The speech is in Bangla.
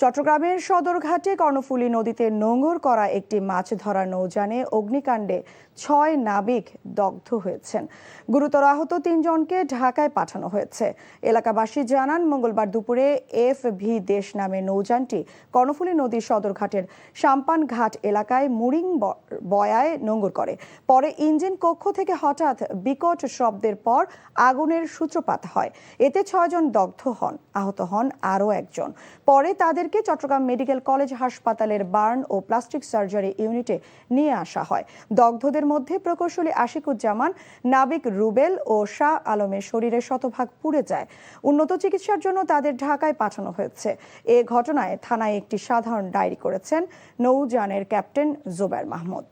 চট্টগ্রামের সদরঘাটে কর্ণফুলী নদীতে নোঙর করা একটি মাছ ধরার নৌযানে অগ্নিকাণ্ডে ৬ নাবিক দগ্ধ হয়েছেন। গুরুতর আহত ৩ জনকে ঢাকায় পাঠানো হয়েছে। এলাকাবাসী জানান, মঙ্গলবার দুপুরে FV দেশ নামে নৌযানটি কর্ণফুলী নদীর সদরঘাটের সাম্পান ঘাট এলাকায় মুড়িং বয়ায় নোঙর করে। পরে ইঞ্জিন কক্ষ থেকে হঠাৎ বিকট শব্দের পর আগুনের সূত্রপাত হয়। এতে ৬ জন দগ্ধ হন, আহত হন আরও একজন। পরে তাদেরকে চট্টগ্রাম মেডিকেল কলেজ হাসপাতালের বার্ন ও প্লাস্টিক সার্জারি ইউনিটে নিয়ে আসা হয়। দগ্ধদের মধ্যে প্রকৌশলী আশিকুজ্জামান, নাবিক রুবেল ও শাহ আলমের শরীরে শতভাগ পুড়ে যায়। উন্নত চিকিৎসার জন্য তাদের ঢাকায় পাঠানো হয়েছে। এ ঘটনায় থানায় একটি সাধারণ ডায়েরি করেছেন নৌযানের ক্যাপ্টেন জুবায়ের মাহমুদ।